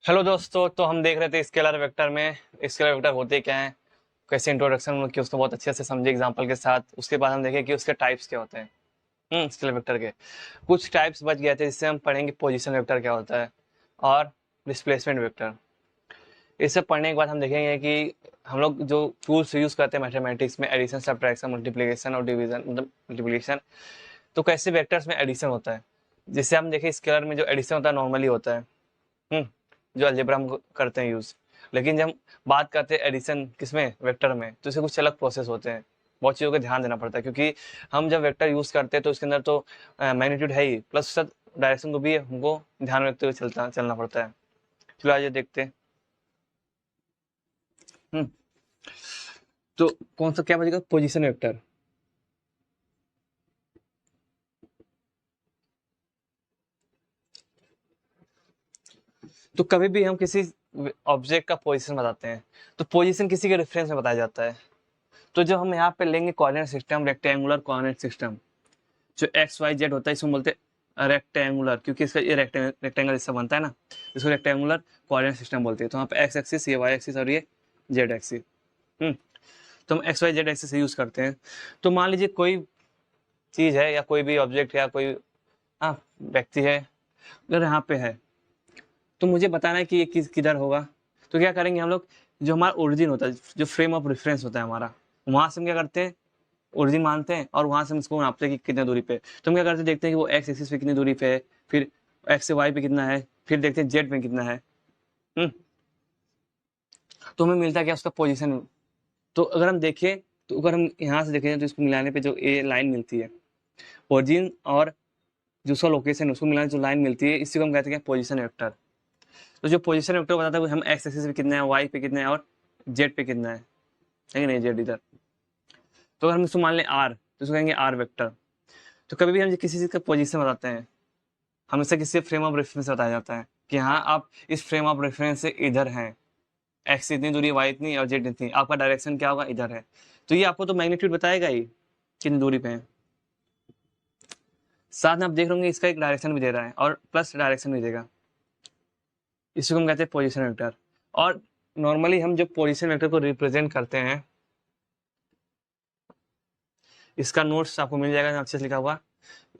Hello दोस्तों, तो हम देख रहे थे स्केलर वेक्टर में स्केलर वेक्टर होते क्या हैं, कैसे इंट्रोडक्शन की उसको बहुत अच्छे से समझे एग्जांपल के साथ। उसके बाद हम देखें कि उसके टाइप्स क्या होते हैं। स्केलर वेक्टर के कुछ टाइप्स बच गए थे, जिससे हम पढ़ेंगे पोजीशन वेक्टर क्या होता है और डिस्प्लेसमेंट वेक्टर। इसे पढ़ने के बाद हम देखेंगे कि हम लोग जो टूल्स यूज करते हैं मैथमेटिक्स में, एडिशन, सब्ट्रैक्शन, मल्टीप्लिकेशन और डिवीजन, मतलब मल्टीप्लिकेशन, तो कैसे वेक्टर्स में एडिशन होता है। जिससे हम देखें स्केलर में जो एडिशन होता है नॉर्मली होता है, हम्म, जो अलजेब्रा हम करते हैं यूज। लेकिन जब हम बात करते हैं एडिशन किसमें, वेक्टर में, तो इसके कुछ अलग प्रोसेस होते हैं। बहुत चीज़ों का ध्यान देना पड़ता है, क्योंकि हम जब वेक्टर यूज करते हैं तो उसके अंदर तो मैग्नीट्यूड है ही, प्लस डायरेक्शन को भी हमको ध्यान में रखते हुए चलना पड़ता है। चलो आज ये देखते हैं। हम्म तो कौन सा क्या बचेगा, पोजीशन वेक्टर। तो कभी भी हम किसी ऑब्जेक्ट का पोजीशन बताते हैं, तो पोजीशन किसी के रेफरेंस में बताया जाता है। तो जो हम यहाँ पे लेंगे coordinate system, rectangular coordinate system, जो एक्स वाई जेड होता है, इसको बोलते हैं रेक्टेंगुलर, क्योंकि इसका ये रेक्टेंगल इससे बनता है ना, इसको रेक्टेंगुलर कोऑर्डिनेट सिस्टम बोलते हैं। तो वहाँ पे एक्स एक्सिस, ये वाई एक्सिस और ये जेड एक्सिस। हम्म तो हम X Y Z axis use करते हैं। तो मान लीजिए कोई चीज है या कोई भी ऑब्जेक्ट या कोई हाँ व्यक्ति है, अगर यहाँ पे है, तो मुझे बताना है कि ये किधर होगा। तो क्या करेंगे हम लोग, जो हमारा ओरिजिन होता है, जो फ्रेम ऑफ रेफरेंस होता है हमारा, वहां से हम क्या करते हैं, ओरिजिन मानते हैं और वहां से हम इसको नापते हैं कि कितने दूरी पे। तो हम क्या करते हैं, देखते हैं कि वो एक्स एक्सिस पे कितनी दूरी पे है, फिर एक्स से वाई पे कितना है, फिर देखते हैं जेड पे कितना है। हम्म तो हमें मिलता है क्या, उसका पोजीशन। तो अगर हम देखें, तो अगर हम यहाँ से देखें तो इसको मिलाने पे जो ए लाइन मिलती है, ओरिजिन और जो उसका लोकेशन है उसको मिलाने जो लाइन मिलती है, इसी को हम कहते हैं पोजीशन वेक्टर। तो जो पोजीशन वेक्टर बताता है वो हम एक्स एक्सिस पे कितना है, वाई पे कितना है और जेड पे कितना है कि नहीं, जेड इधर। तो अगर हम इसको मान लें आर, तो इसको कहेंगे आर वेक्टर। तो कभी भी हम किसी चीज़ का पोजीशन बताते हैं, हमेशा किसी फ्रेम ऑफ रेफरेंस बताया जाता है कि हाँ आप इस फ्रेम ऑफ रेफरेंस से इधर हैं, एक्स इतनी दूरी, वाई इतनी और जेड इतनी, आपका डायरेक्शन क्या होगा, इधर है। तो ये आपको तो मैग्नीट्यूड बताएगा ही कितनी दूरी पे है। साथ में आप देख रहे इसका एक डायरेक्शन भी दे रहा है और प्लस डायरेक्शन भी देगा। इसको हम कहते हैं पोजीशन वेक्टर। और नॉर्मली हम जो पोजीशन वेक्टर को रिप्रेजेंट करते हैं, इसका नोट्स आपको मिल जाएगा अच्छे से लिखा हुआ।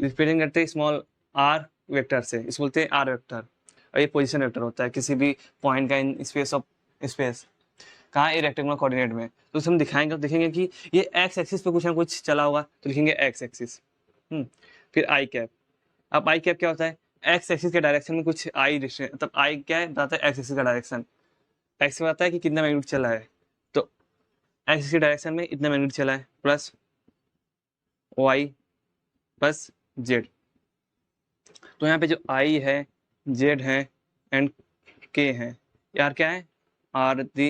रिप्रेजेंट करते हैं स्मॉल आर वेक्टर से, इस बोलते हैं आर वेक्टर। और ये पोजीशन वेक्टर होता है किसी भी पॉइंट का इन स्पेस ऑफ स्पेस, कहाँ, ये रेक्टेंगुलर कोऑर्डिनेट में। तो उसे हम दिखाएंगे, तो देखेंगे कि ये एक्स एक्सिस पे कुछ ना कुछ चला होगा, तो लिखेंगे एक्स एक्सिस। फिर आई कैप। अब आई कैप क्या होता है, एक्स एक्सिस के डायरेक्शन में कुछ आई, मतलब आई क्या है, बताता है एक्स एक्सिस का डायरेक्शन। एक्स बताता है कि कितना मैग्नीट्यूड चला है, तो एक्स के डायरेक्शन में इतना मैग्नीट्यूड चला है, प्लस वाई प्लस जेड। तो यहाँ पे जो आई है, जेड है एंड के है, यार क्या है, are the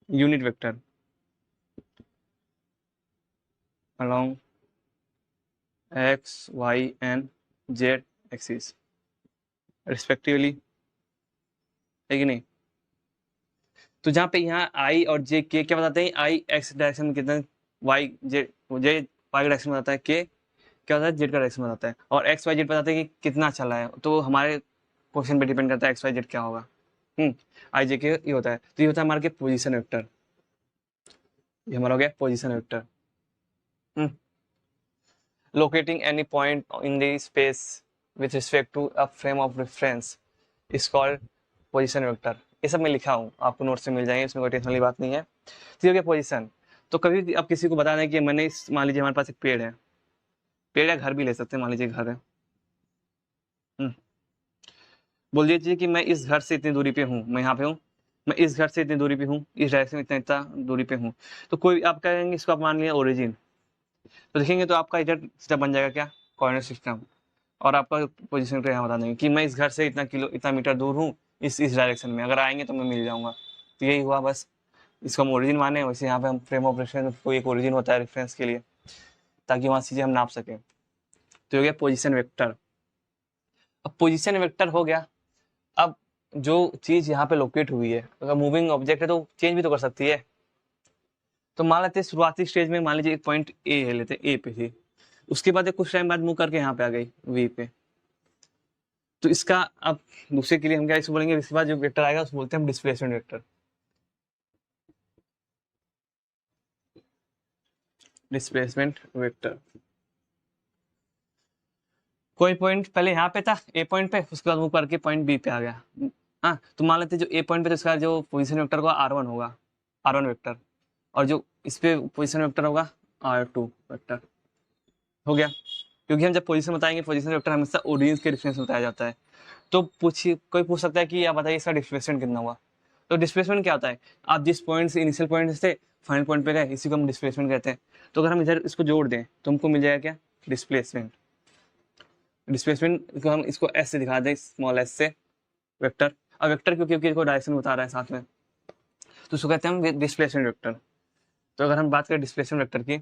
unit vector along x, y and z axis respectively, है कि नहीं। तो जहाँ पे यहाँ आई और जे के क्या बताते हैं, आई एक्स डायरेक्शन में कितना, वाई जेड, जे वाई डायरेक्शन में बताता है, के क्या होता है, जेड का डायरेक्शन में बताता है, और एक्स वाई जेड बताते हैं कि कितना चला है। तो हमारे क्वेश्चन पे डिपेंड करता है एक्स वाई जेड क्या होगा। आई जे के ये होता है, तो ये होता है हमारे पोजिशन वेक्टर। ये हमारा हो गया position vector. Locating any point in the space with respect to a frame of reference is called position vector। ये सब मैं लिखा हूँ, आपको नोट से मिल जाएंगे, इसमें कोई टेंशन वाली बात नहीं है। तो ये हो गया पोजिशन। तो कभी भी आप किसी को बता दें कि मैंने मान लीजिए हमारे पास एक पेड़ है, पेड़ या घर भी ले सकते हैं, मान लीजिए घर है। बोल दीजिए कि मैं इस घर से इतनी दूरी पे हूँ, मैं यहाँ पे हूँ, मैं इस घर से इतनी दूरी पे हूँ, इस डायरेक्शन में इतना इतना दूरी पे हूँ। तो कोई आप कहेंगे इसको, आप मान लिया ओरिजिन, तो देखेंगे तो आपका इधर सीधा बन जाएगा क्या, कोऑर्डिनेट सिस्टम। और आपका पोजीशन यहाँ बता देंगे कि मैं इस घर से इतना मीटर दूर हूँ, इस डायरेक्शन में, अगर आएंगे तो मैं मिल जाऊंगा। तो यही हुआ बस, इसको हम ओरिजिन माने, वैसे यहाँ पे हम फ्रेम ऑफ रेफरेंस, कोई एक ओरिजिन होता है रेफरेंस के लिए, ताकि वहाँ चीज़ें हम नाप सकें। तो हो गया पोजिशन वेक्टर। अब पोजिशन वेक्टर हो गया। अब जो चीज़ यहाँ पे लोकेट हुई है, अगर मूविंग ऑब्जेक्ट है तो चेंज भी तो कर सकती है। तो मान लेते शुरुआती स्टेज में, मान लीजिए एक पॉइंट ए है, लेते ए पे थी, उसके बाद कुछ टाइम बाद मूव करके यहाँ पे आ गई वी पे। तो इसका अब दूसरे के लिए हम क्या इसको बोलेंगे, इसके बाद जो वेक्टर आएगा उसको बोलते हैं हम डिस्प्लेसमेंट वेक्टर। डिस्प्लेसमेंट वेक्टर, कोई पॉइंट पहले यहाँ पे था ए पॉइंट पे, उसके बाद मूव करके पॉइंट बी पे आ गया। हाँ, तो मान लेते जो ए पॉइंट पे तो इसका जो पोजीशन वेक्टर होगा R1 होगा, R1 वेक्टर, और जो इस पे पोजीशन वेक्टर होगा R2 वेक्टर। हो गया, क्योंकि हम जब पोजीशन बताएंगे, पोजीशन वेक्टर हमेशा ऑडियंस के रेफरेंस में बताया जाता है। तो कोई पूछ सकता है कि आप बताइए इसका डिस्प्लेसमेंट कितना हुआ। तो डिस्प्लेसमेंट क्या होता है, आप जिस पॉइंट से इनिशियल पॉइंट से फाइनल पॉइंट पे गए, इसी को हम डिस्प्लेसमेंट कहते हैं। तो अगर हम इधर इसको जोड़ दें तो हमको मिल जाएगा क्या, डिस्प्लेसमेंट। डिस्प्लेसमेंट को हम इसको एस से दिखा दें, स्मॉल एस से वेक्टर। अब वेक्टर क्योंकि इसको डायरेक्शन बता रहा है साथ में, तो उसको कहते हैं हम डिस्प्लेसमेंट वेक्टर। तो अगर हम बात करें डिस्प्लेसमेंट वेक्टर की,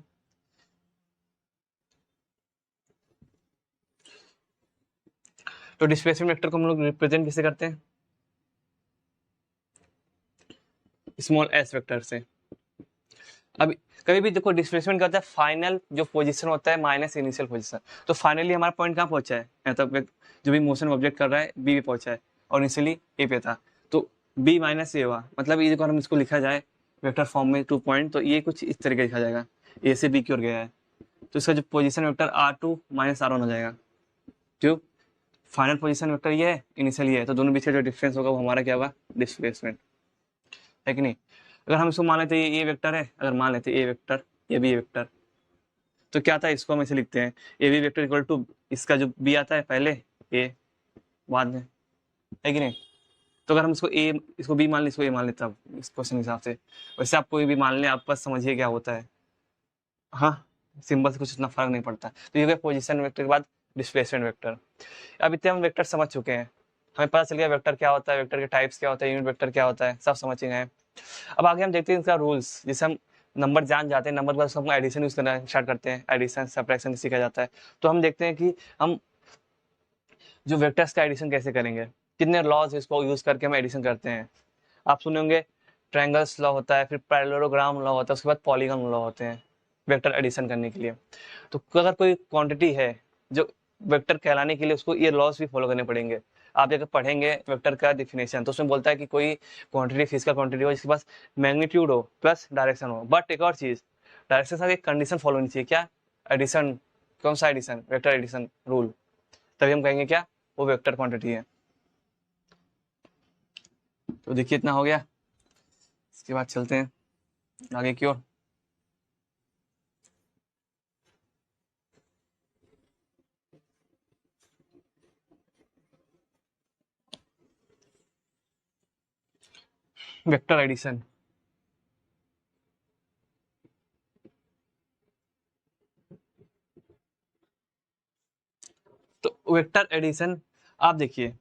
तो डिस्प्लेसमेंट वेक्टर को हम लोग रिप्रेजेंट किसे करते हैं, स्मॉल एस वेक्टर से। अब कभी भी देखो डिस्प्लेसमेंट करता है फाइनल जो पोजीशन होता है माइनस इनिशियल पोजीशन। तो फाइनली हमारा पॉइंट कहाँ पहुंचा है, मतलब जो भी मोशन ऑब्जेक्ट कर रहा है बी पे पहुंचा है और इनिशियली ए पे था, तो बी माइनस ए हुआ। मतलब ये अगर हम इसको लिखा जाए वेक्टर फॉर्म में 2 पॉइंट, तो ये कुछ इस तरीके लिखा जाएगा, ए से बी की ओर गया है, तो इसका जो position vector R2 minus R1 हो जाएगा। क्यों, फाइनल पोजीशन वेक्टर ये है, इनिशियल ये है, तो दोनों बीच का जो डिफरेंस होगा वो हमारा क्या होगा, डिस्प्लेसमेंट, है कि नहीं। अगर हम इसको मान लेते हैं ये वेक्टर है, अगर मान लेते हैं ए वेक्टर, ये भी ए वेक्टर, तो क्या था, इसको हम ऐसे लिखते हैं A B vector equal to इसका जो बी आता है पहले, ए बाद में, है कि नहीं। तो अगर हम इसको बी मान लें, इसको ए मान लेते हैं इस क्वेश्चन के हिसाब से, वैसे आप कोई भी मान लें, आप बस समझिए क्या होता है। हाँ, सिंबल से कुछ इतना फर्क नहीं पड़ता। तो ये हो गया पोजीशन वेक्टर के बाद डिस्प्लेसमेंट वेक्टर। अब इतने हम वेक्टर समझ चुके हैं, हमें पता चल गया वेक्टर क्या होता है, वेक्टर के टाइप्स क्या होता है, यूनिट वेक्टर क्या होता है, सब समझ गए हैं। अब आगे हम देखते हैं इसका रूल्स। जैसे हम नंबर जान जाते हैं, नंबर पर हम एडिशन यूज करना स्टार्ट करते हैं, एडिशन सब्ट्रैक्शन सीखा जाता है। तो हम देखते हैं कि हम जो वेक्टर्स का एडिशन कैसे करेंगे, कितने लॉज इसको यूज करके हम एडिशन करते हैं। आप सुने होंगे ट्रायंगल्स लॉ होता है, फिर पैरेललोग्राम लॉ होता है, उसके बाद पॉलीगॉन लॉ होते हैं वेक्टर एडिशन करने के लिए। तो अगर कोई क्वांटिटी है जो वेक्टर कहलाने के लिए, उसको ये लॉज भी फॉलो करने पड़ेंगे। आप जब पढ़ेंगे वेक्टर का डिफिनेशन, तो उसमें बोलता है कि कोई क्वांटिटी फिजिकल क्वांटिटी हो जिसके पास मैग्नीट्यूड हो प्लस डायरेक्शन हो। बट एक और चीज, डायरेक्शन के साथ एक कंडीशन फॉलो होनी चाहिए, क्या, एडिशन। कौन सा एडिशन, वेक्टर एडिशन रूल, तभी हम कहेंगे क्या वो वेक्टर क्वांटिटी है। तो देखिए इतना हो गया, इसके बाद चलते हैं आगे की ओर। वेक्टर एडिशन, तो वेक्टर एडिशन आप देखिए,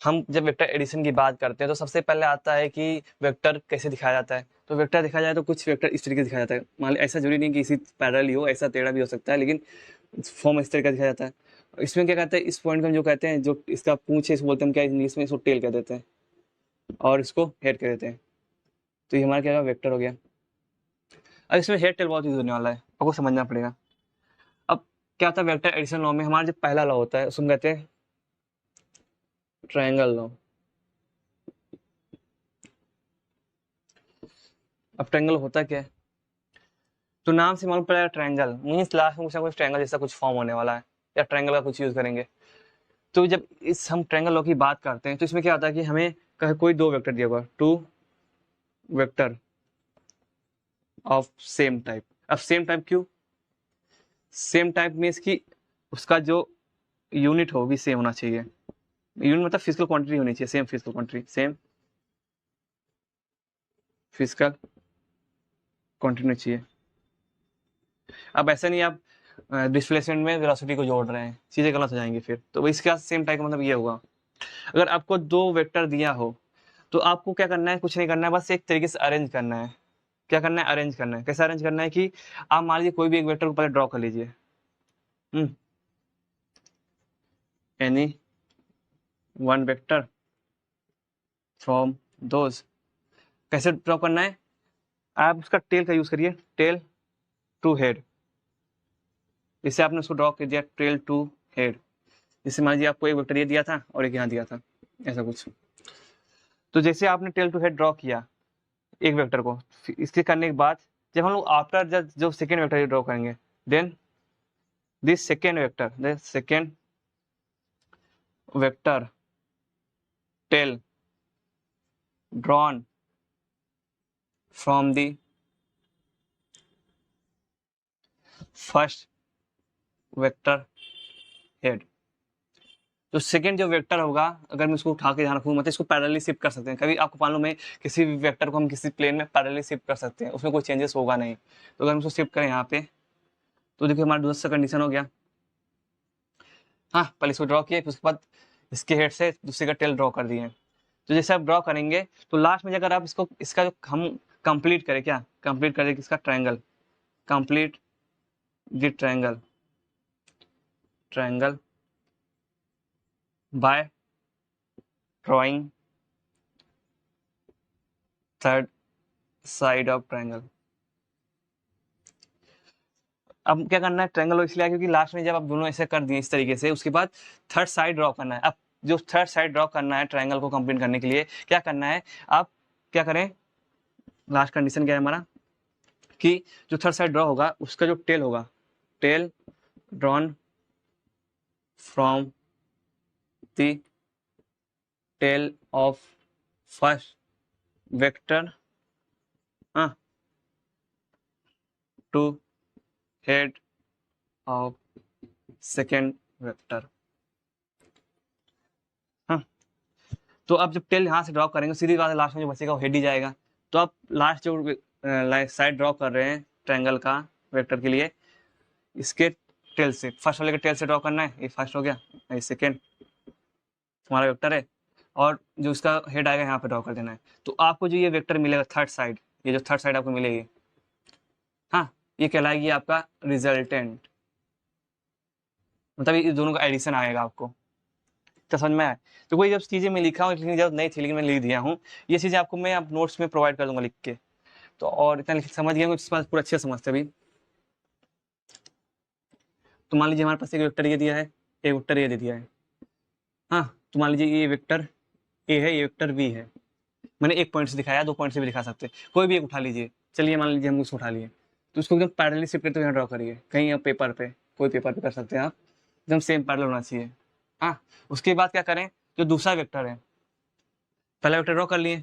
हम जब वेक्टर एडिशन की बात करते हैं तो सबसे पहले आता है कि वेक्टर कैसे दिखाया जाता है। तो वेक्टर दिखाया जाए तो कुछ वेक्टर इस तरीके से दिखाया जाता है, मान ली ऐसा जरूरी नहीं कि इसी पैरेलल ही हो, ऐसा टेढ़ा भी हो सकता है, लेकिन फॉर्म इस तरीके का दिखाया जाता है। इसमें क्या कहते हैं, इस पॉइंट को हम जो कहते हैं, जो इसका पूंछ है इसको बोलते हैं हम क्या, इंग्लिश में इसको टेल कह देते हैं और इसको हेड कह देते हैं। तो ये हमारा क्या वेक्टर हो गया। अब इसमें हेड टेल बहुत यूज होने वाला है, आपको समझना पड़ेगा। अब क्या होता है वेक्टर एडिशन लॉ में, हमारा जो पहला लॉ होता है उसको कहते हैं ट्रायंगल लॉ। अब ट्रायंगल होता क्या है, तो नाम से मालूम पड़ेगा ट्रायंगल मीन्स लास्ट में कुछ ना कुछ ट्रायंगल जैसा कुछ फॉर्म होने वाला है, या ट्रायंगल का कुछ यूज करेंगे। तो जब इस हम ट्रायंगल लॉ की बात करते हैं तो इसमें क्या होता है कि हमें कोई दो वेक्टर दिया हुआ, two vector of same type. अब सेम टाइप क्यों, सेम टाइप मीन्स कि उसका जो यूनिट हो भी सेम होना चाहिए। यूनिट मतलब फिजिकल क्वांटिटी होनी चाहिए, same physical quantity, same physical quantity चाहिए। अब ऐसा नहीं आप डिस्प्लेसमेंट में वेलोसिटी को जोड़ रहे हैं, चीजें गलत हो जाएंगी फिर। तो इसका सेम टाइप का मतलब ये होगा, अगर आपको दो वेक्टर दिया हो तो आपको क्या करना है, कुछ नहीं करना है, बस एक तरीके से अरेंज करना है। क्या करना है, अरेंज करना है। कैसे अरेंज करना है कि आप मान लीजिए कोई भी एक वेक्टर को पहले ड्रॉ कर लीजिए, any one vector from those. कैसे ड्रॉ करना है, आप उसका टेल का यूज करिए, टेल टू हेड। जैसे आपने उसको ड्रॉ कर दिया टेल टू हेड, जैसे मान लीजिए आपको एक वेक्टर ये दिया था और एक यहाँ दिया था, ऐसा कुछ। तो जैसे आपने टेल टू हेड ड्रॉ किया एक वेक्टर को, इसके करने के बाद जब हम लोग आफ्टर जो सेकेंड वेक्टर ड्रॉ करेंगे, then this second vector tail drawn from the first vector head. तो सेकेंड जो वेक्टर होगा, अगर मैं इसको उठा के ध्यान रखूँ, मतलब इसको पैरेलली शिफ्ट कर सकते हैं। कभी आपको मालूम है किसी भी वेक्टर को हम किसी प्लेन में पैरेलली शिफ्ट कर सकते हैं, उसमें कोई चेंजेस होगा नहीं। तो अगर हम इसको शिफ्ट करें यहाँ पे, तो देखिए हमारा दूसरा कंडीशन हो गया। हाँ, पहले इसको ड्रॉ किया, फिर उसके बाद इसके हेड से दूसरे का टेल ड्रॉ कर दिए। तो जैसे आप ड्रॉ करेंगे तो लास्ट में अगर आप इसका जो हम कंप्लीट करें, क्या कंप्लीट करें, इसका triangle, complete the triangle by drawing third side of triangle। अब क्या करना है, ट्रायंगल इसलिए क्योंकि लास्ट में जब आप दोनों ऐसे कर दिए इस तरीके से, उसके बाद थर्ड साइड ड्रॉ करना है। अब जो थर्ड साइड ड्रॉ करना है ट्रायंगल को कंप्लीट करने के लिए क्या करना है, आप क्या करें, लास्ट कंडीशन क्या है हमारा, कि जो थर्ड साइड ड्रॉ होगा उसका जो टेल होगा, tail drawn from the tail of first vector to head of second vector. हाँ, तो आप जब टेल यहाँ से ड्रॉ करेंगे सीधी बात है, लास्ट में जो बचेगा वो हेड ही जाएगा। तो आप लास्ट जो साइड ड्रॉ कर रहे हैं ट्रायंगल का वेक्टर के लिए, इसके टेल से, फर्स्ट वाले के टेल से ड्रॉ करना है। ये फर्स्ट हो गया, ये सेकेंड हमारा वेक्टर है, और जो उसका हेड आएगा यहाँ पे ड्रॉ कर देना है। तो आपको जो ये वेक्टर मिलेगा थर्ड साइड, ये जो थर्ड साइड आपको मिलेगी, हाँ, ये कहलाएगी आपका रिजल्टेंट, मतलब ये दोनों का एडिशन आएगा आपको। तो समझ में आया। तो कोई जब चीज़ें मैं लिखा हूँ, लिखने की जरूरत नहीं थी लेकिन मैं लिख दिया हूँ, ये चीज़ें आपको मैं अब नोट्स में प्रोवाइड कर दूंगा लिख के। तो और इतना समझ गया इस बात पूरा अच्छे से समझते अभी। तो मान लीजिए हमारे पास एक वेक्टर ये दिया है, एक वेक्टर ये दे दिया है। हाँ, तो मान लीजिए ये वेक्टर ए है, ये वेक्टर बी है। मैंने एक पॉइंट से दिखाया, दो पॉइंट से भी दिखा सकते हैं, कोई भी एक उठा लीजिए। चलिए मान लीजिए हम उसको उठा लिए, तो उसको एकदम पैरेलली शिफ्ट करते हुए ड्रॉ करिए, कहीं आप पेपर पे, कोई पेपर पे कर सकते हैं आप, एकदम सेम पैरेलल होना चाहिए। हाँ, उसके बाद क्या करें, जो दूसरा वेक्टर है, पहला वेक्टर ड्रॉ कर लिए,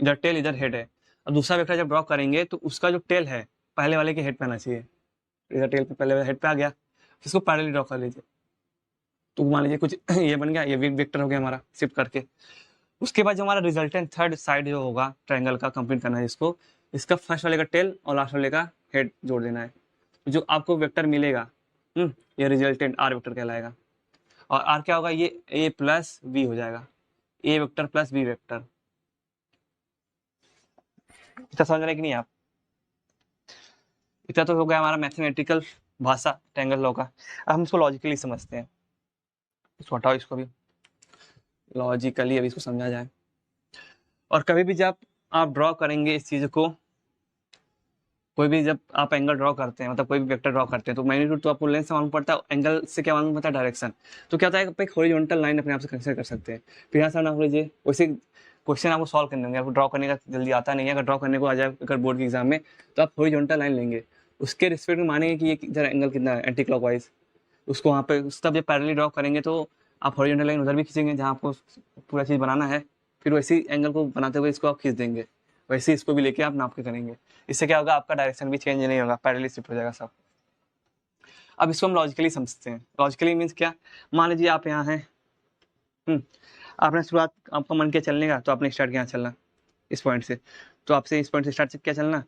इधर टेल इधर हेड है, और दूसरा वेक्टर जब ड्रॉ करेंगे तो उसका जो टेल है पहले वाले के हेड पे आना चाहिए। इधर टेल पे पहले हेड पे आ गया, इसको पैरेलली ड्रॉ कर लीजिए। तो मान लीजिए कुछ ये बन गया, ये वेक्टर हो गया हमारा शिफ्ट करके। उसके बाद जो हमारा रिजल्टेंट थर्ड साइड जो होगा ट्रायंगल का कंप्लीट करना है इसको, इसका फर्स्ट वाले का टेल और लास्ट वाले का हेड जोड़ देना है। तो जो आपको वेक्टर मिलेगा ये रिजल्टेंट आर वेक्टर कहलाएगा। और आर क्या होगा, ये ए प्लस बी हो जाएगा, ए वेक्टर प्लस बी वेक्टर। इतना समझ रहे कि नहीं आप? इतना तो हो गया हमारा मैथमेटिकल भाषा ट्रायंगल लॉ का। अब हम इसको लॉजिकली समझते हैं। इसको हटाओ, इसको भी लॉजिकली अभी इसको समझा जाए। और कभी भी जब आप ड्रॉ करेंगे इस चीज को, कोई भी जब आप एंगल ड्रॉ करते हैं, मतलब कोई भी वेक्टर ड्रॉ करते हैं, तो मैग्नीट्यूड तो आपको लेंथ से मालूम पड़ता है, एंगल से क्या मालूम पड़ता है, डायरेक्शन। तो क्या होता है, आप एक हॉरिजॉन्टल लाइन अपने आप से कंसीडर कर सकते हैं। फिर यहाँ से ना हो लीजिए, वैसे क्वेश्चन आपको सॉल्व करने होंगे, आपको ड्रॉ करने का जल्दी आता नहीं है। अगर ड्रॉ करने को आ जाए अगर बोर्ड के एग्जाम में, तो आप हॉरिजॉन्टल लाइन लेंगे, उसके रिस्पेक्ट में मानेंगे कि ये इधर एंगल कितना है एंटी क्लॉकवाइज, उसको वहाँ पे तब जब पैरेलली ड्रॉ करेंगे तो आप हॉरिजॉन्टल लाइन उधर भी खींचेंगे जहाँ आपको पूरा चीज़ बनाना है, फिर वैसे एंगल को बनाते हुए इसको आप खींच देंगे, वैसे इसको भी लेके आप नाप के करेंगे। इससे क्या होगा, आपका डायरेक्शन भी चेंज नहीं होगा, पैरेलली शिफ्ट हो जाएगा सब। अब इसको हम लॉजिकली समझते हैं। लॉजिकली मीन्स क्या, मान लीजिए आप यहाँ हैं, आपने शुरुआत, आपका मन किया चलने का, तो आपने स्टार्ट किया चलना इस पॉइंट से, तो आपसे इस पॉइंट से स्टार्ट किया चलना,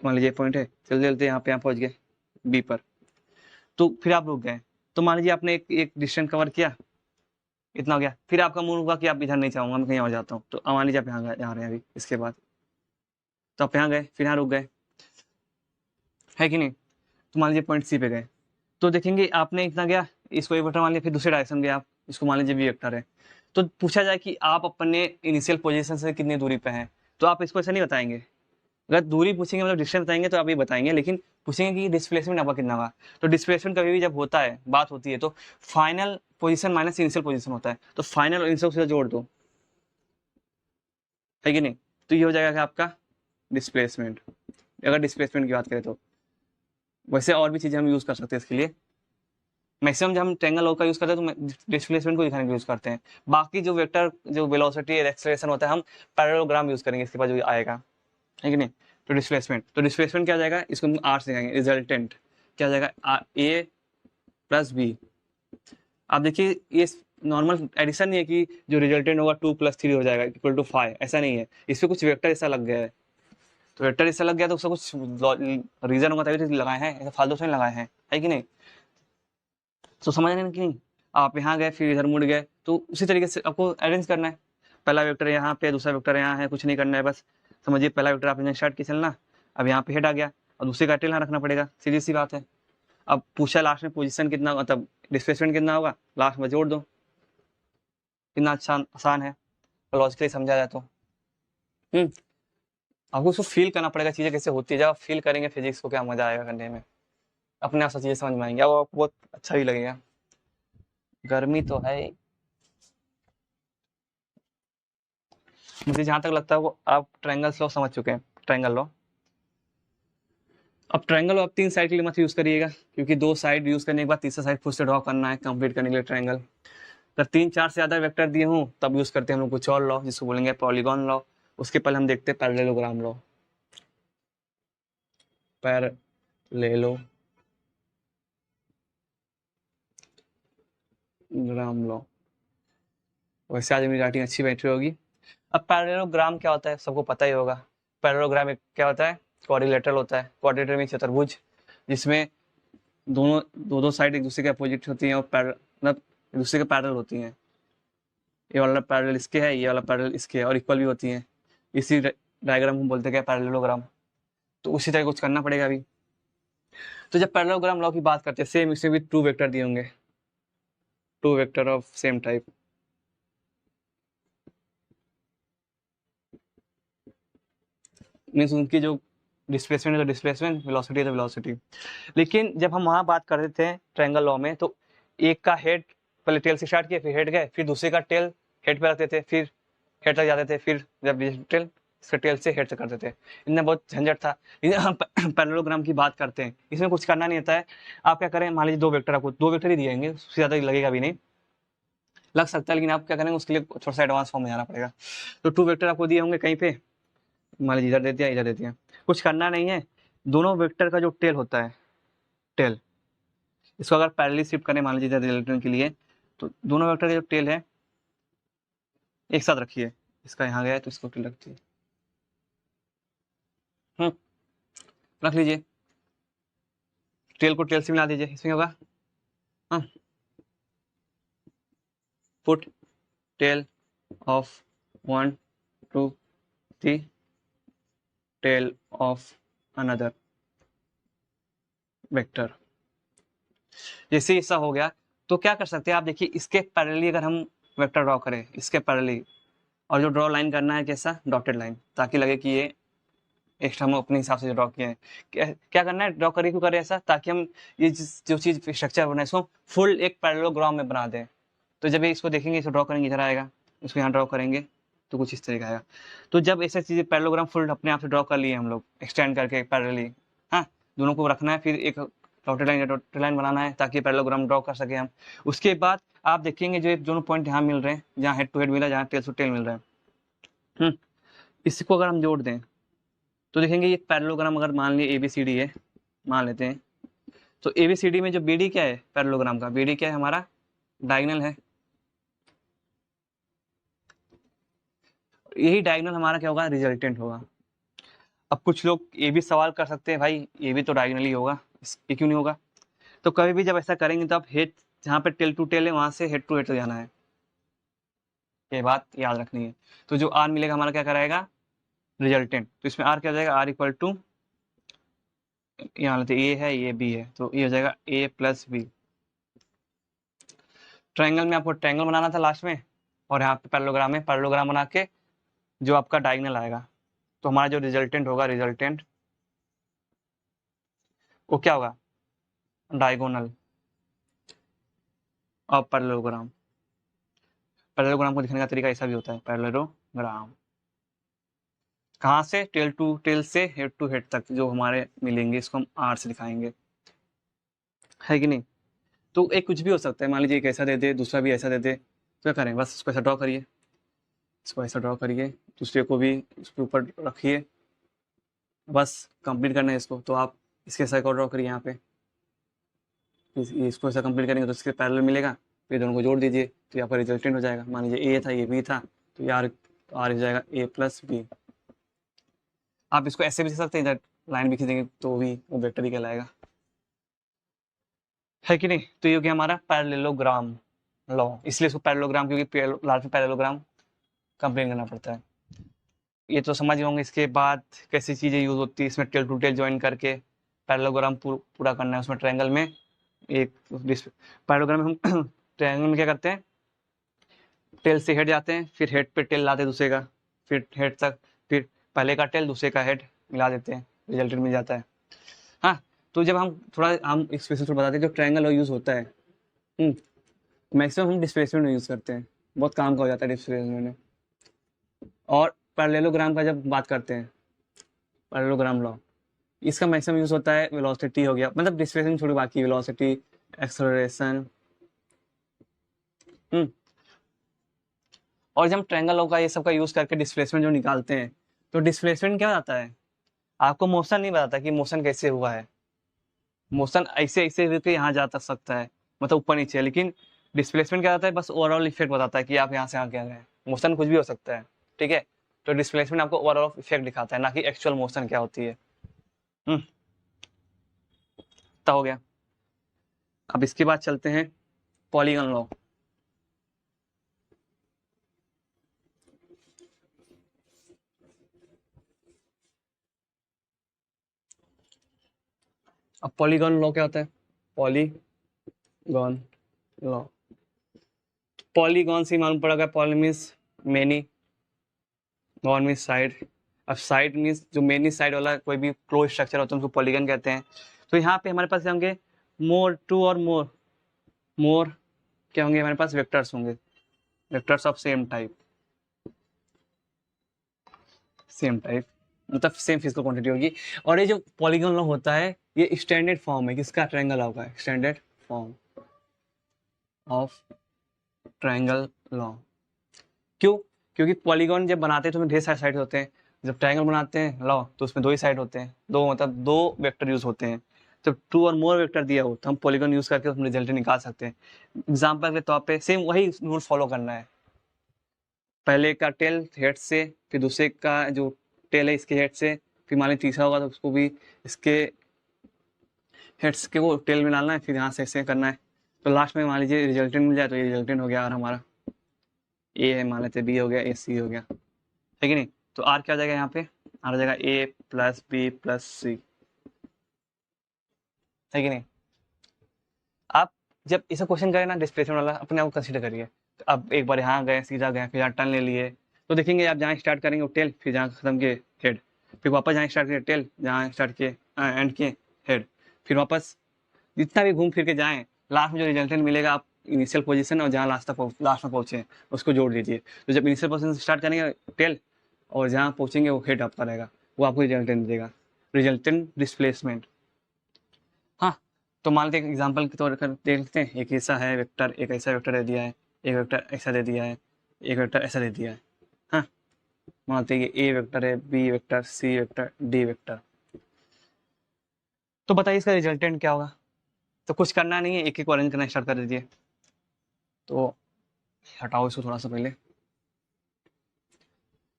मान लीजिए पॉइंट है, चलते चलते यहाँ पहुँच गए बी पर, तो फिर आप रुक गए। तो मान लीजिए आपने एक डिस्टेंस कवर किया, इतना हो गया, फिर आपका मूड होगा कि आप इधर नहीं चाहूँगा, मैं कहीं और जाता हूँ। तो मान लीजिए आप यहाँ रहे हैं अभी, इसके बाद तो आप यहाँ गए, फिर यहाँ रुक गए, है कि नहीं। तो मान लीजिए पॉइंट सी पे गए, तो देखेंगे आपने इतना गया, इसको एक वेक्टर मान लिया, फिर दूसरे डायरेक्शन गया आप, इसको मान लीजिए बी वेक्टर है। तो पूछा जाए कि आप अपने इनिशियल पोजीशन से कितनी दूरी पे हैं, तो आप इसको ऐसा नहीं बताएंगे, अगर दूरी पूछेंगे मतलब डिस्टेंस बताएंगे तो आप ये बताएंगे, लेकिन पूछेंगे कि डिस्प्लेसमेंट आपका कितना होगा, तो डिस्प्लेसमेंट कभी भी जब होता है, बात होती है, तो final position minus initial position होता है, तो फाइनल और इनिशियल से जोड़ दो, है कि नहीं। तो ये हो जाएगा आपका डिस्प्लेसमेंट, अगर डिस्प्लेसमेंट की बात करें तो। वैसे और भी चीजें हम यूज कर सकते हैं इसके लिए, मैक्सिमम जब हम ट्रायंगल लॉ का यूज करते हैं तो डिस्प्लेसमेंट को दिखाने के लिए यूज करते हैं। बाकी जो वेक्टर, जो वेलोसिटी और एक्सेलरेशन होता है, हम पैरेललोग्राम यूज करेंगे इसके बाद जो आएगा, है कि नहीं। तो डिस्प्लेसमेंट क्या हो जाएगा, इसको हम आर से दिखाएंगे, रिजल्टेंट क्या हो जाएगा, ए प्लस बी। आप देखिए ये नॉर्मल एडिशन नहीं है कि जो रिजल्टेंट होगा 2 + 3 हो जाएगा इक्वल टू 5, ऐसा नहीं है, इसमें कुछ वेक्टर ऐसा लग गया है। तो वेक्टर ऐसा लग गया तो उसका कुछ रीजन होगा तभी तो लगाए हैं, ऐसा फालतू से नहीं लगाए हैं, है कि नहीं। तो समझ रहे हैं कि नहीं। आप यहाँ गए फिर इधर मुड़ गए, तो उसी तरीके से आपको अरेंज करना है। पहला वेक्टर यहाँ पे, दूसरा वेक्टर यहाँ है, कुछ नहीं करना है, बस समझिए पहला वेक्टर आपने स्टार्ट किया चलना, अब यहाँ पे हेड आ गया और दूसरे का टेल यहाँ रखना पड़ेगा, सीधी सी बात है। अब पूछा लास्ट में पोजीशन कितना, मतलब डिस्प्लेसमेंट कितना होगा, लास्ट में जोड़ दो, कितना अच्छा आसान है, लॉजिकली समझा जाए तो। आपको उसको फील करना पड़ेगा चीजें कैसे होती है, जब आप फील करेंगे फिजिक्स को, क्या मजा आएगा करने में, अपने आप से चीजें समझ में आएंगी, अब आपको बहुत अच्छा भी लगेगा। गर्मी तो है, मुझे जहां तक लगता है वो आप ट्रायंगल लॉ समझ चुके हैं, ट्रायंगल लॉ। अब ट्रायंगल आप 3 साइड के लिए मत यूज करिएगा, क्योंकि 2 साइड यूज करने के बाद तीसरा साइड खुद से ड्रॉ करना है कंप्लीट करने के लिए ट्रायंगल। अगर 3-4 से ज्यादा वेक्टर दिए हों तब यूज करते हैं हम लोग कुछ और लॉ, जिसको बोलेंगे पॉलीगॉन लॉ। उसके पहले हम देखते हैं पैरेललोग्राम लॉ। पैरेललोग्राम लॉ, वैसे आज मेरी राइटिंग अच्छी बैठी होगी। अब पैरेललोग्राम क्या होता है सबको पता ही होगा। पैरेललोग्राम एक क्या होता है, क्वाड्रिलेटरल होता है। क्वाड्रिलेटरल में चतुर्भुज, जिसमें दोनों दो दो साइड एक दूसरे के अपोजिट होती हैं और मतलब एक दूसरे के पैरेलल होती हैं। ये वाला पैरेलल इसके है, ये वाला पैरेलल इसके है और इक्वल भी होती हैं। इसी डायग्राम हम बोलते हैं पैरेललोग्राम। तो उसी तरह कुछ करना पड़ेगा अभी। तो जब पैरेललोग्राम लॉ की बात करते हैं, सेम इसमें भी 2 वेक्टर दिए होंगे, 2 vector of same type. Means उनकी जो डिस्प्लेसमेंट है तो डिस्प्लेसमेंट, वेलोसिटी है तो वेलोसिटी। लेकिन जब हम वहां बात कर रहे थे ट्रायंगल लॉ में, तो एक का हेड पहले टेल से स्टार्ट किया, फिर हेड गए, फिर दूसरे का टेल हेड पे रखते थे, फिर हेड तक जाते थे, फिर जब टेल इसका टेल से हेड से करते थे। इनमें बहुत झंझट था। लेकिन हम पैरेललोग्राम की बात करते हैं, इसमें कुछ करना नहीं होता है। आप क्या करें, मान लीजिए 2 वेक्टर, आपको 2 वेक्टर ही दिएंगे, उससे ज्यादा लगेगा भी नहीं, लग सकता है, लेकिन आप क्या करेंगे उसके लिए थोड़ा सा एडवांस फॉर्म में जाना पड़ेगा। तो 2 वेक्टर आपको दिए होंगे कहीं पे, मान लीजिए इधर दे दिया, इधर दे दिया, कुछ करना नहीं है। दोनों वेक्टर का जो टेल होता है, टेल, इसको अगर पैरेलली शिफ्ट करें मान लीजिए रिलेटिव के लिए, तो दोनों वेक्टर का जो टेल है एक साथ रखिए। इसका यहाँ गया है तो इसको टेल रखिए, रख लीजिए। टेल को टेल से मिला दीजिए, इसमें होगा put tail of 1 to the tail of another vector. जैसे ऐसा हो गया तो क्या कर सकते हैं आप, देखिए इसके पैरेलली अगर हम वेक्टर ड्रॉ करें, इसके पैरेलली, और जो ड्रॉ लाइन करना है कैसा, डॉटेड लाइन, ताकि लगे कि ये एक्स्ट्रा हम अपने हिसाब से ड्रॉ किए हैं। क्या करना है, ड्रॉ करिए, क्यों करें ऐसा, ताकि हम ये जो चीज स्ट्रक्चर बना है इसको फुल एक पैरेललोग्राम में बना दें। तो जब इसको देखेंगे, इसको ड्रॉ करेंगे, इधर आएगा, इसको यहाँ ड्रॉ करेंगे तो कुछ इस तरह का आएगा। तो जब ऐसे चीजें पैरेललोग्राम फुल अपने आप से ड्रॉ कर लिए हम लोग एक्सटेंड करके पैरेलली, हाँ, दोनों को रखना है, फिर एक डॉटेड लाइन बनाना है ताकि पैरेललोग्राम ड्रॉ कर सके हम। उसके बाद आप देखेंगे जो दोनों पॉइंट यहाँ मिल रहे हैं, जहाँ हेड टू हेड मिला, जहाँ टेल टू टेल मिल रहा है, इसको अगर हम जोड़ दें तो देखेंगे ये पैरेललोग्राम, अगर मान लिए ABCD है, मान लेते हैं, तो ABCD में जो BD क्या है पैरेललोग्राम का, BD क्या है हमारा, डायगोनल है। यही डायगोनल हमारा क्या होगा, रिजल्टेंट होगा। अब कुछ लोग ये भी सवाल कर सकते हैं, भाई ये भी तो डायगोनल ही होगा, ये क्यों नहीं होगा। तो कभी भी जब ऐसा करेंगे तो आप हेड, जहाँ पे टेल टू टेल है वहां से हेड टू हेड जाना है, ये बात याद रखनी है। तो जो R मिलेगा हमारा क्या कराएगा, रिजल्टेंट। तो इसमें R क्या हो जाएगा, R इक्वल टू, यहाँ लेते A है, ये B है, तो ये हो जाएगा A + B। ट्रायंगल में आपको ट्रायंगल बनाना था लास्ट में, और यहाँ पे पैरेललोग्राम में पैरेललोग्राम बना के जो आपका डायगोनल आएगा, तो हमारा जो रिजल्टेंट होगा, रिजल्टेंट वो क्या होगा, डायगोनल और पैरेललोग्राम। पैरेललोग्राम को दिखने का तरीका ऐसा भी होता है, पैरेललोग्राम कहाँ से, टेल टू टेल से हेड टू हेड तक जो हमारे मिलेंगे इसको हम आर से दिखाएंगे, है कि नहीं। तो एक कुछ भी हो सकता है, मान लीजिए एक ऐसा दे दे, दूसरा भी ऐसा दे दे, तो क्या करें, बस इसको ऐसा ड्रॉ करिए, इसको ऐसा ड्रॉ करिए, दूसरे को भी इसके ऊपर रखिए, बस कंप्लीट करना है इसको। तो आप इसके ऐसा ड्रॉ करिए यहाँ पे, इसको ऐसा कंप्लीट करेंगे तो इसके पैरेलल मिलेगा, फिर दोनों को जोड़ दीजिए तो यहाँ पर रिजल्टेंट हो जाएगा। मान लीजिए ए था, ये बी था, तो यार आर हो जाएगा ए प्लस बी। आप इसको ऐसे भी लिख सकते हैं, इधर लाइन भी खींचेंगे तो भी वो वेक्टर ही कहलाएगा, है कि नहीं। तो ये हो गया हमारा पैरेललोग्राम लॉ, इसलिए इसको पैरेललोग्राम, क्योंकि लास्ट में पैरेललोग्राम कंप्लेन करना पड़ता है। ये तो समझ गए होंगे। इसके बाद कैसी चीज़ें यूज होती है, इसमें टेल टू टेल ज्वाइन करके पैरेललोग्राम पूरा करना है। उसमें ट्रायंगल में एक पैरेललोग्राम में हम ट्रायंगल में क्या करते हैं, टेल से हेड जाते हैं, फिर हेड पे टेल लाते हैं दूसरे का, फिर हेड तक, फिर पहले का टेल दूसरे का हेड मिला देते हैं, रिजल्टेंट मिल जाता है। हाँ, तो जब हम थोड़ा हम स्पेशल थोड़ा बताते हैं, जो ट्रायंगल यूज होता है मैक्सिमम हम डिस्प्लेसमेंट में यूज करते हैं, बहुत काम का हो जाता है डिस्प्लेसमेंट में। और पैरेललोग्राम का जब बात करते हैं, पैरेललोग्राम लॉ, इसका मैक्सिमम यूज होता है वेलोसिटी हो गया, मतलब डिस्प्लेसमेंट थोड़ी बाकी, वेलोसिटी, एक्सेलरेशन। और जब हम ट्रायंगल लॉ का ये सब का यूज करके डिस्प्लेसमेंट जो निकालते हैं, तो डिस्प्लेसमेंट क्या आता है, आपको मोशन नहीं बताता कि मोशन कैसे हुआ है, मोशन ऐसे ऐसे करके यहाँ जा तक सकता है, मतलब ऊपर नीचे, लेकिन डिस्प्लेसमेंट क्या आता है, बस ओवरऑल इफेक्ट बताता है कि आप यहाँ से यहाँ क्या गए। मोशन कुछ भी हो सकता है, ठीक है। तो डिस्प्लेसमेंट आपको ओवरऑल इफेक्ट दिखाता है, ना कि एक्चुअल मोशन क्या होती है। तो हो गया। अब इसके बाद चलते हैं पॉलीगन लॉ। अब पॉलीगन लॉ क्या होता है, पॉलीगन लॉ, पॉलीगन से मालूम पड़ेगा, poly means many, gone means side. अब साइड मीन्स जो मेनी साइड वाला कोई भी क्लोज स्ट्रक्चर होता है उसको पॉलीगन कहते हैं। तो यहाँ पे हमारे पास होंगे मोर, टू और मोर क्या होंगे, हमारे पास वेक्टर्स होंगे, वेक्टर्स ऑफ सेम टाइप, मतलब सेम फिजिकल क्वांटिटी होगी। और ये जो पॉलीगन लॉ होता है, ये स्टैंडर्ड फॉर्म है किसका, ट्रायंगल लॉ का, standard form of triangle law. क्यों, क्योंकि पॉलीगन जब बनाते हैं तो उसमें ढेर सारे साइड होते हैं, जब ट्रायंगल बनाते हैं लॉ तो उसमें दो ही साइड होते हैं, दो मतलब दो वेक्टर यूज होते हैं। जब टू और मोर वेक्टर दिया हो तो हम पॉलीगन यूज करके उसमें रिजल्ट निकाल सकते हैं। एग्जाम्पल के तौर पे सेम वही रूल फॉलो करना है, पहले का टेल हेड से, फिर दूसरे का जो टेल है इसके हेड से, फिर मान लीजिए तीसरा होगा तो उसको भी इसके हेड्स के वो टेल में डालना है, फिर यहाँ से ऐसे करना है। तो लास्ट में मान लीजिए रिजल्टेंट मिल जाए तो ये रिजल्टेंट हो गया, और हमारा ए है, मान लेते बी हो गया, ए सी हो गया, है कि नहीं। तो आर क्या हो जाएगा, यहाँ पे आर हो जाएगा ए प्लस बी प्लस सी, है कि नहीं। आप जब इसे क्वेश्चन करें ना डिस्प्लेसमेंट वाला, अपने आप को कंसीडर करिए। तो अब एक बार यहाँ गए, सीधा गए, फिर यहाँ टर्न ले लिए, तो देखेंगे आप जहाँ स्टार्ट करेंगे वो टेल, फिर जहाँ खत्म किए हेड, फिर वापस जहाँ स्टार्ट किए टेल, जहाँ स्टार्ट किए एंड किए हेड, फिर वापस जितना भी घूम फिर के जाएं, लास्ट में जो रिजल्टेंट मिलेगा आप इनिशियल पोजीशन और जहाँ लास्ट में पहुंचे उसको जोड़ दीजिए। तो जब इनिशियल पोजीशन से स्टार्ट करेंगे टेल, और जहाँ पहुंचेंगे वो हेड आपका रहेगा, वो आपको रिजल्टेंट देगा, रिजल्टेंट डिस्प्लेसमेंट। हाँ, तो मान लेते हैं एग्जाम्पल के तौर पर देख लेते हैं, एक ऐसा है वेक्टर, एक ऐसा वेक्टर दे दिया है, एक वेक्टर ऐसा दे दिया है, एक वेक्टर ऐसा दे दिया है। हाँ, मानते हैं कि ए वेक्टर है, B vector, C vector, D vector. तो बताइए इसका रिजल्टेंट क्या होगा। तो कुछ करना नहीं है, एक एक अरेंज करना स्टार्ट कर दीजिए। तो हटाओ इसको थोड़ा सा पहले,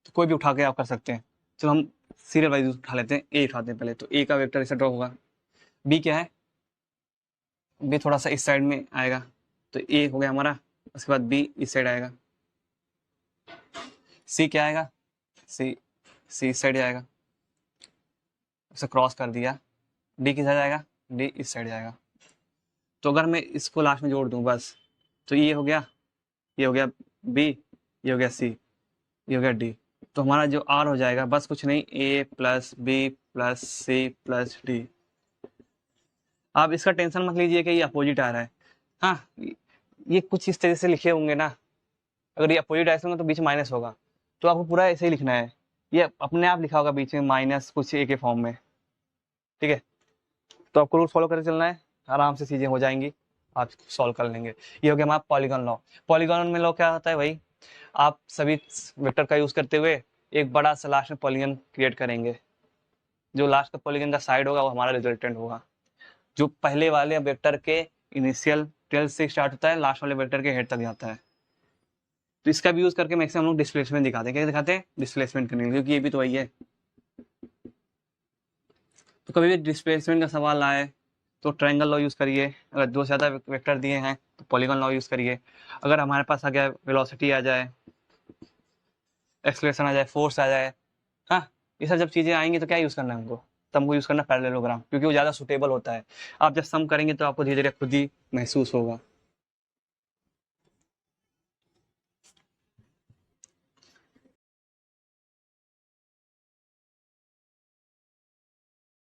तो कोई भी उठा के आप कर सकते हैं। चलो हम सीरियल वाइज उठा लेते हैं, ए उठाते हैं पहले। तो ए का वेक्टर ऐसा ड्रॉ होगा, बी क्या है, बी थोड़ा सा इस साइड में आएगा, तो ए हो गया हमारा, उसके बाद बी इस साइड आएगा, सी क्या आएगा, सी इस साइड आएगा, उसे क्रॉस कर दिया, डी किस साइड आएगा, डी इस साइड जाएगा। तो अगर मैं इसको लास्ट में जोड़ दूं बस, तो ये हो गया, ये हो गया बी, ये हो गया सी, ये हो गया डी। तो हमारा जो आर हो जाएगा बस कुछ नहीं, a plus b plus c plus d. आप इसका टेंशन मत लीजिए कि ये अपोजिट आ रहा है। हाँ, ये कुछ इस तरह से लिखे होंगे ना, अगर ये अपोजिट ऐसे होंगे तो बीच माइनस होगा, तो आपको पूरा ऐसे ही लिखना है। ये अपने आप लिखा होगा बीच में माइनस कुछ ए के फॉर्म में, ठीक है। तो आपको रूल फॉलो करके चलना है, आराम से चीज़ें हो जाएंगी, आप सॉल्व कर लेंगे। ये हो गया हमारा पॉलीगॉन लॉ। पॉलीगॉन में लॉ क्या होता है भाई, आप सभी वेक्टर का यूज़ करते हुए एक बड़ा सा लास्ट में पॉलीगॉन क्रिएट करेंगे। जो लास्ट का पॉलीगॉन का साइड होगा वो हमारा रिजल्टेंट होगा। जो पहले वाले वेक्टर के इनिशियल टेल से स्टार्ट होता है, लास्ट वाले वेक्टर के हेड तक जाता है। तो इसका भी यूज करके मैक्सिमम लोग डिस्प्लेसमेंट दिखाते हैं। क्या दिखाते हैं? डिस्प्लेसमेंट करने के लिए, क्योंकि ये भी तो वही है। तो कभी भी डिस्प्लेसमेंट का सवाल आए तो ट्रायंगल लॉ यूज करिए। अगर दो से ज़्यादा वेक्टर दिए हैं तो पॉलीगॉन लॉ यूज करिए। अगर हमारे पास आ गया वेलोसिटी आ जाए, एक्सलेशन आ जाए, फोर्स आ जाए, हाँ, ये सब जब चीज़ें आएंगी तो क्या यूज़ करना है हमको? तब हमको यूज़ करना पैरेललोग्राम, क्योंकि वो ज़्यादा सुटेबल होता है। आप जब सम करेंगे तो आपको धीरे धीरे खुद ही महसूस होगा।